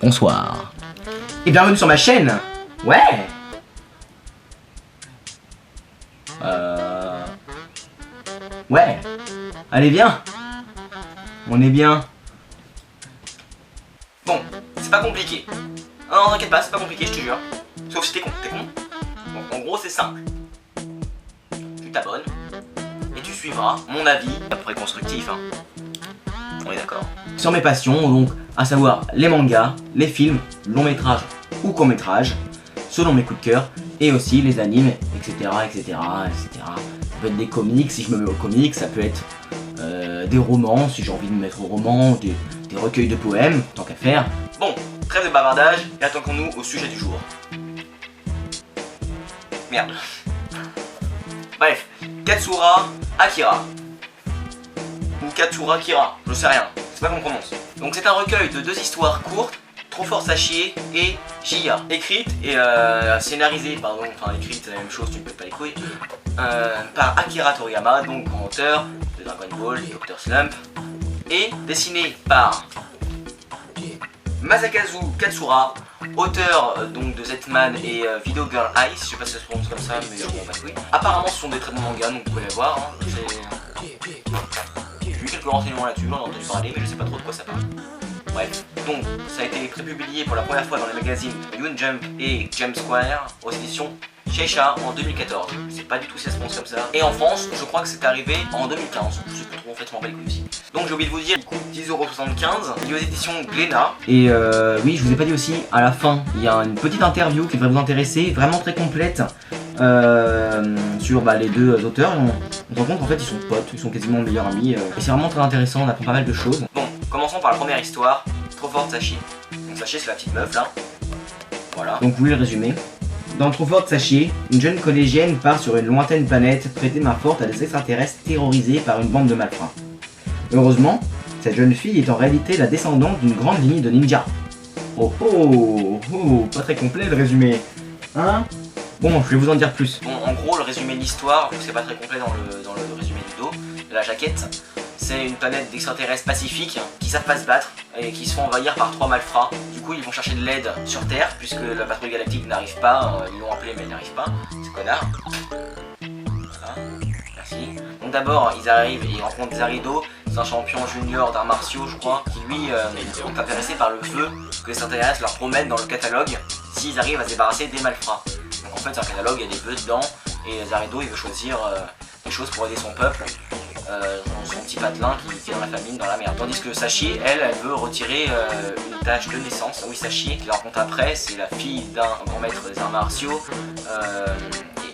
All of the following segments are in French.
Bonsoir. Et bienvenue sur ma chaîne. Ouais. Ouais. Allez, viens. On est bien. Bon, c'est pas compliqué. Non, t'inquiète pas, c'est pas compliqué, je te jure. Sauf si t'es con, Donc en gros, c'est simple. Tu t'abonnes et tu suivras mon avis, à peu près constructif, hein. On est d'accord. Sur mes passions, donc, à savoir les mangas, les films, longs métrages ou courts métrages, selon mes coups de cœur, et aussi les animes, etc., etc., etc. Ça peut être des comics, si je me mets aux comics, ça peut être des romans, si j'ai envie de me mettre aux romans, des recueils de poèmes, tant qu'à faire. Bon, trêve de bavardage, et attaquons-nous au sujet du jour. Merde. Bref, Katsura Akira. Ou Katsura Kira, je sais rien, c'est pas qu'on prononce. Donc c'est un recueil de 2 histoires courtes, Trop fort Sachie et Jiya. Écrite et scénarisée, pardon, enfin écrite c'est la même chose, tu peux pas les couilles, par Akira Toriyama, donc grand auteur de Dragon Ball et Dr. Slump, et dessinée par Masakazu Katsura, auteur donc de Zetman et Video Girl Ice, je sais pas si ça se prononce comme ça, mais bon, pas de couilles. Apparemment ce sont des très bons mangas, donc vous pouvez les voir, hein. J'ai eu quelques renseignements là-dessus, j'en ai entendu parler, mais je sais pas trop de quoi ça parle. Bref, donc ça a été prépublié pour la première fois dans les magazines Young Jump et Jump Square aux éditions Shueisha en 2014. C'est pas du tout si ça se prononce comme ça. Et en France, je crois que c'est arrivé en 2015. Je sais pas trop, en fait, je m'en bats les couilles aussi. Donc j'ai oublié de vous dire, il coûte 10,75 €. Il est aux éditions Glénat. Et oui, je vous ai pas dit aussi, à la fin, il y a une petite interview qui devrait vous intéresser, vraiment très complète, sur les 2 auteurs. On se rend compte qu'en fait, ils sont potes, ils sont quasiment meilleurs amis. Et c'est vraiment très intéressant, on apprend pas mal de choses. Bon, commençons par la première histoire, Trop forte Sachie. Donc Sachie, c'est la petite meuf là. Voilà. Donc vous voulez le résumer. Dans Trop forte Sachie, une jeune collégienne part sur une lointaine planète prêter main forte à des extraterrestres terrorisés par une bande de malfrats. Heureusement, cette jeune fille est en réalité la descendante d'une grande lignée de ninjas. Oh oh oh, pas très complet le résumé. Hein? Bon, je vais vous en dire plus. Bon, en gros, le résumé de l'histoire, c'est pas très complet dans le résumé du dos, de la jaquette. C'est une planète d'extraterrestres pacifiques qui savent pas se battre et qui se font envahir par 3 malfrats. Du coup, ils vont chercher de l'aide sur Terre puisque la patrouille galactique n'arrive pas. Ils l'ont appelé mais elle n'arrive pas. C'est connard. Voilà. Merci. Donc d'abord, ils arrivent et ils rencontrent Zarido. C'est un champion junior d'arts martiaux, je crois, qui lui est intéressé par le feu que les extraterrestres leur promettent dans le catalogue s'ils arrivent à se débarrasser des malfrats. Donc en fait, c'est un catalogue, il y a des vœux dedans et Zarido il veut choisir des choses pour aider son peuple. Son petit patelin qui est dans la famine, dans la merde. Tandis que Sachie, elle veut retirer une tâche de naissance. Oui, Sachie, qui la rencontre après, c'est la fille d'un grand maître des arts martiaux.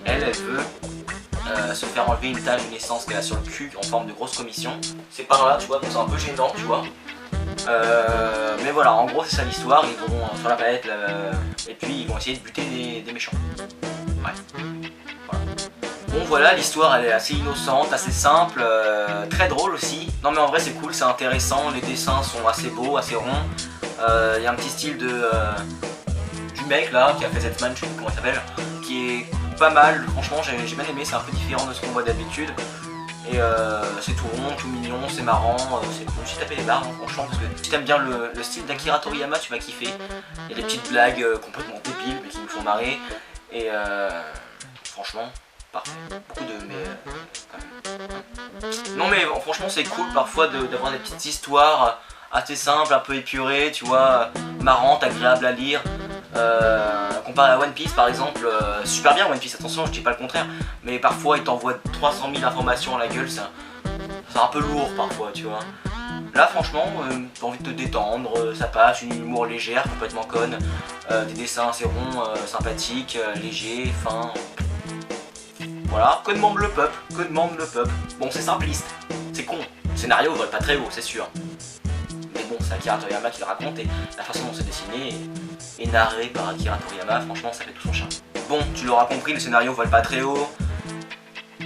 Et elle veut se faire enlever une tâche de naissance qu'elle a sur le cul en forme de grosse commission. C'est par là, tu vois, donc c'est un peu gênant, tu vois. Mais voilà, en gros c'est ça l'histoire, ils vont sur la planète et puis ils vont essayer de buter des méchants. Ouais. Voilà. Bon voilà, l'histoire elle est assez innocente, assez simple, très drôle aussi. Non mais en vrai c'est cool, c'est intéressant, les dessins sont assez beaux, assez ronds. Il y a un petit style du mec là qui a fait Zetman, je sais plus comment il s'appelle, qui est pas mal, franchement j'ai bien aimé, c'est un peu différent de ce qu'on voit d'habitude. Et c'est tout rond, tout mignon, c'est marrant, c'est cool. J'ai tapé les barres, hein, franchement, parce que si t'aimes bien le style d'Akira Toriyama, tu vas kiffer. Il y a des petites blagues complètement débiles mais qui me font marrer. Et franchement, parfait. Beaucoup de mais quand même. Non mais franchement c'est cool parfois d'avoir des petites histoires assez simples, un peu épurées, tu vois, marrantes, agréables à lire. Comparé à One Piece par exemple, super bien One Piece, attention je dis pas le contraire, mais parfois il t'envoie 300 000 informations à la gueule, c'est un peu lourd parfois, tu vois. Là franchement, t'as envie de te détendre, ça passe, une humour légère, complètement conne, des dessins assez ronds, sympathiques, légers, fins. Voilà, que demande le peuple, que demande le peuple. Bon c'est simpliste, c'est con, le scénario vole pas très haut, c'est sûr. Mais bon, c'est Akira Toriyama qui le raconte et la façon dont c'est dessiné est narré par Akira Toriyama, franchement ça fait tout son charme. Bon, tu l'auras compris, le scénario vole pas très haut,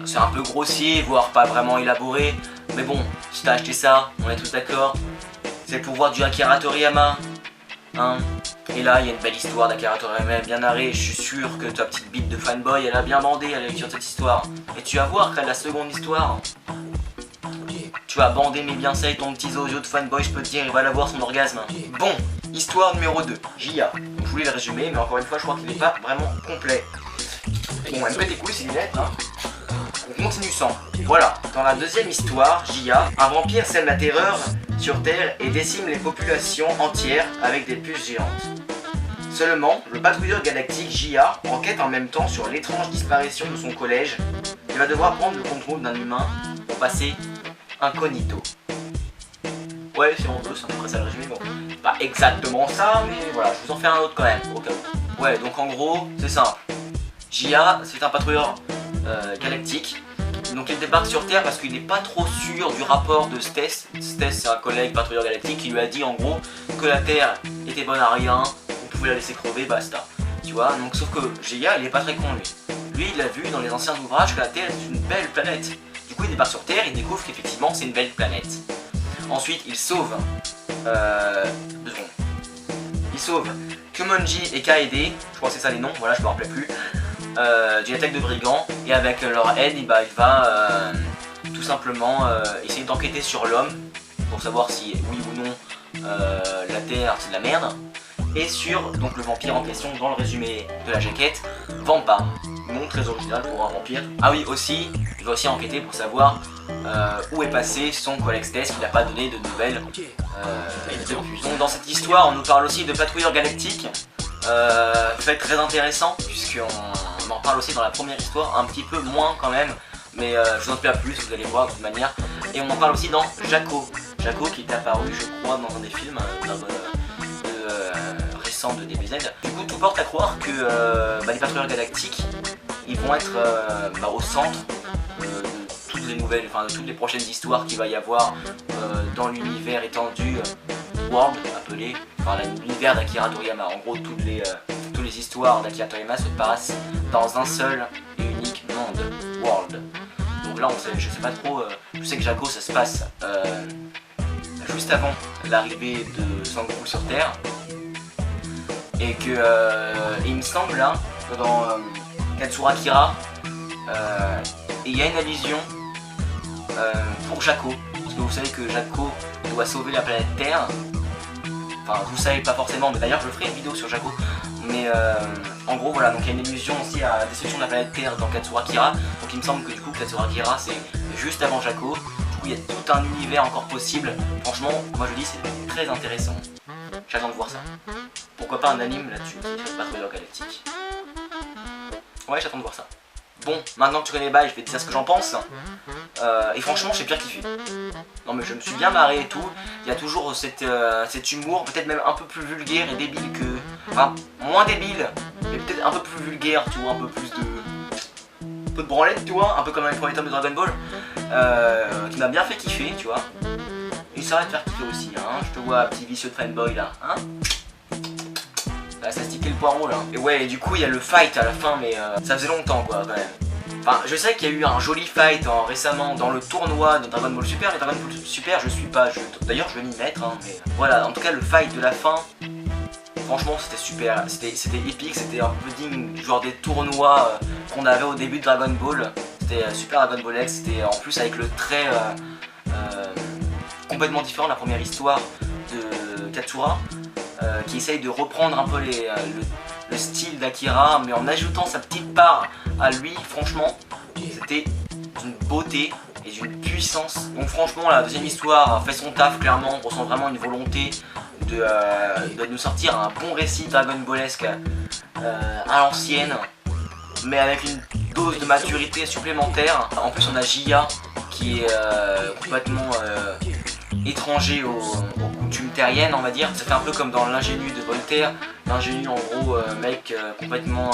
c'est un peu grossier, voire pas vraiment élaboré, mais bon, si t'as acheté ça, on est tous d'accord, c'est le pouvoir du Akira Toriyama, hein. Et là, il y a une belle histoire d'Akira Toriyama bien narrée, je suis sûr que ta petite bite de fanboy, elle a bien bandé à la lecture de cette histoire. Et tu vas voir qu'à la seconde histoire, tu vas bander mais bien ça et ton petit zozo de fanboy, je peux te dire, il va avoir son orgasme. Bon, Histoire numéro 2, J.A. Je voulais le résumer, mais encore une fois, je crois qu'il n'est pas vraiment complet. Bon, elle me pète les couilles, ces lunettes, hein. On continue sans. Voilà, dans la deuxième histoire, J.A., un vampire sème la terreur sur Terre et décime les populations entières avec des puces géantes. Seulement, le patrouilleur galactique J.A. enquête en même temps sur l'étrange disparition de son collège et va devoir prendre le contrôle d'un humain pour passer incognito. Ouais, c'est en deux, c'est à peu près ça le résumé. Bon, pas exactement ça, mais voilà, je vous en fais un autre quand même, au cas où. Ouais, donc en gros, c'est simple. J.A., c'est un patrouilleur galactique. Donc il débarque sur Terre parce qu'il n'est pas trop sûr du rapport de Stess. Stess, c'est un collègue patrouilleur galactique qui lui a dit en gros que la Terre était bonne à rien, on pouvait la laisser crever, basta. Tu vois, donc sauf que J.A., il est pas très con lui. Lui, il a vu dans les anciens ouvrages que la Terre est une belle planète. Du coup, il débarque sur Terre, il découvre qu'effectivement c'est une belle planète. Ensuite, il sauve... Il sauve Kumonji et Kaede, je crois que c'est ça les noms, voilà, je me rappelais plus, d'une attaque de brigands, et avec leur aide, il va tout simplement essayer d'enquêter sur l'homme, pour savoir si oui ou non la Terre c'est de la merde, et sur donc le vampire en question dans le résumé de la jaquette, Vampa, nom très original pour un vampire. Ah oui, aussi, il va aussi enquêter pour savoir où est passé son collègue Stess, qui n'a pas donné de nouvelles depuis. Donc dans cette histoire, on nous parle aussi de patrouilleurs galactiques, fait très intéressant, puisqu'on en parle aussi dans la première histoire, un petit peu moins quand même, mais je vous en dis pas plus, vous allez voir de toute manière. Et on en parle aussi dans Jaco. Jaco qui est apparu, je crois, dans un des films récents de DBZ. Du coup, tout porte à croire que les patrouilleurs galactiques, ils vont être au centre de toutes les nouvelles, de toutes les prochaines histoires qu'il va y avoir dans l'univers étendu World, appelé, l'univers d'Akira Toriyama. En gros, toutes les histoires d'Akira Toriyama se passent dans un seul et unique monde, World. Donc là, je sais pas trop, je sais que Jaco, ça se passe juste avant l'arrivée de Sangoku sur Terre, et que il me semble là, dans Katsura Kira, il y a une allusion pour Jaco, parce que vous savez que Jaco doit sauver la planète Terre. Enfin, vous savez pas forcément, mais d'ailleurs je ferai une vidéo sur Jaco. Mais en gros, voilà, donc il y a une allusion aussi à la destruction de la planète Terre dans Katsura Kira. Donc il me semble que du coup, Katsura Kira c'est juste avant Jaco. Du coup, il y a tout un univers encore possible. Franchement, moi je dis, c'est très intéressant. J'attends de voir ça. Pourquoi pas un anime là-dessus, Patrouilleur Galactique. Ouais, j'attends de voir ça. Bon, maintenant que tu connais les bails, je vais te dire ce que j'en pense. Et franchement, j'ai bien kiffé. Non mais je me suis bien marré et tout. Il y a toujours cet humour, peut-être même un peu plus vulgaire et débile que... Enfin, moins débile, mais peut-être un peu plus vulgaire, tu vois, un peu plus de branlette, tu vois, un peu comme dans les premiers tomes de Dragon Ball. Qui m'a bien fait kiffer, tu vois. Et ça va te faire kiffer aussi, hein. Je te vois, petit vicieux de fanboy là, hein. Là, ça stickait le poireau là. Et ouais, et du coup, il y a le fight à la fin, mais ça faisait longtemps quoi, quand même. Enfin, je sais qu'il y a eu un joli fight récemment dans le tournoi de Dragon Ball Super. Et Dragon Ball Super, je suis pas. D'ailleurs, je vais m'y mettre. Hein, mais voilà, en tout cas, le fight de la fin, franchement, c'était super. C'était épique. C'était un peu digne genre des tournois qu'on avait au début de Dragon Ball. C'était Super Dragon Ball X. C'était en plus avec le trait complètement différent de la première histoire de Katsura, qui essaye de reprendre un peu le style d'Akira, mais en ajoutant sa petite part à lui. Franchement, c'était d'une beauté et d'une puissance. Donc franchement, la deuxième histoire fait son taf, clairement. On ressent vraiment une volonté de nous sortir un bon récit Dragon Ballesque à l'ancienne, mais avec une dose de maturité supplémentaire. En plus, on a J.A. qui est complètement étranger aux coutumes terriennes, on va dire. Ça fait un peu comme dans l'ingénu de Voltaire. L'ingénu, en gros, mec complètement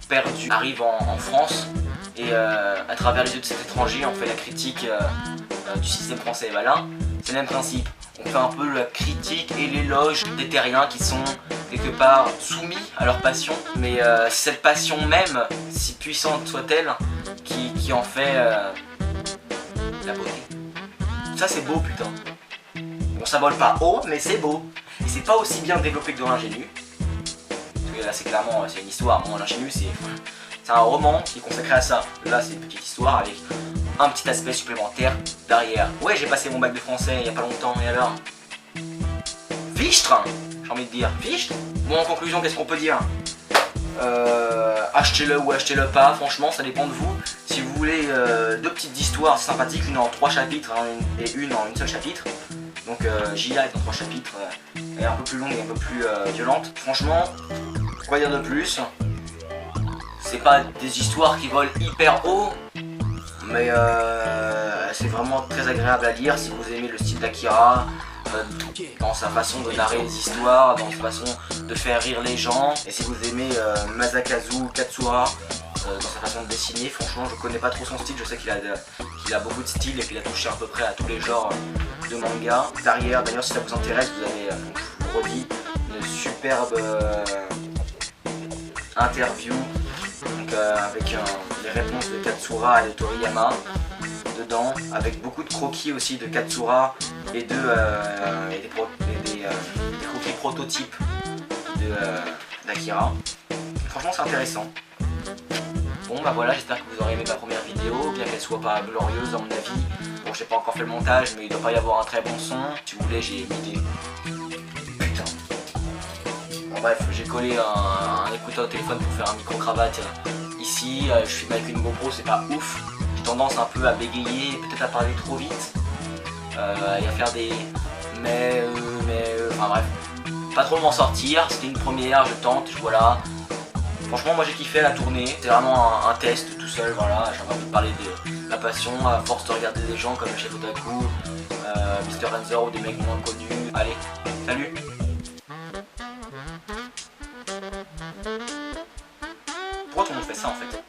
perdu, arrive en France, et à travers les yeux de cet étranger, on fait la critique du système français. Et voilà, c'est le même principe. On fait un peu la critique et l'éloge des terriens qui sont quelque part soumis à leur passion, mais cette passion même, si puissante soit-elle, qui en fait la beauté. Ça c'est beau, putain. Bon, ça vole pas haut, mais c'est beau. Et c'est pas aussi bien développé que dans l'ingénu. Parce que là c'est clairement, c'est une histoire. Bon, l'ingénu c'est un roman qui est consacré à ça. Là c'est une petite histoire avec un petit aspect supplémentaire derrière. Ouais, j'ai passé mon bac de français il y a pas longtemps, et alors? Fichtre! j'ai envie de dire. Fiche. Bon, en conclusion, qu'est-ce qu'on peut dire? Achetez-le ou achetez-le pas, franchement ça dépend de vous. Si vous voulez deux petites histoires sympathiques, une en 3 chapitres et une en une seule chapitre. Donc J.A. est en 3 chapitres, elle est un peu plus longue et un peu plus violente. Franchement, quoi dire de plus? C'est pas des histoires qui volent hyper haut, mais c'est vraiment très agréable à lire si vous aimez le style d'Akira. Dans sa façon de narrer les histoires, dans sa façon de faire rire les gens. Et si vous aimez Masakazu Katsura, dans sa façon de dessiner, franchement je connais pas trop son style, je sais qu'il a beaucoup de style et qu'il a touché à peu près à tous les genres de manga. D'ailleurs si ça vous intéresse, vous avez, je vous redis, une superbe interview donc, avec les réponses de Katsura et de Toriyama dedans, avec beaucoup de croquis aussi de Katsura et des croquis prototypes d'Akira. Franchement c'est intéressant. Bon bah voilà, j'espère que vous aurez aimé ma première vidéo, bien qu'elle soit pas glorieuse à mon avis. Bon, j'ai pas encore fait le montage, mais il doit pas y avoir un très bon son. Si vous voulez, j'ai mis des... Putain. Bon bref, j'ai collé un écouteur au téléphone pour faire un micro-cravate ici. Je filme avec une GoPro, c'est pas ouf. J'ai tendance un peu à bégayer, peut-être à parler trop vite. Et à faire des... Enfin bref. Pas trop m'en sortir, c'était une première, je tente, voilà. Franchement moi j'ai kiffé la tournée, c'est vraiment un test tout seul, voilà, j'avais envie de parler de ma passion à force de regarder des gens comme le chef Otaku, Mr. Ranzer ou des mecs moins connus. Allez, salut. Pourquoi tout le monde fait ça en fait?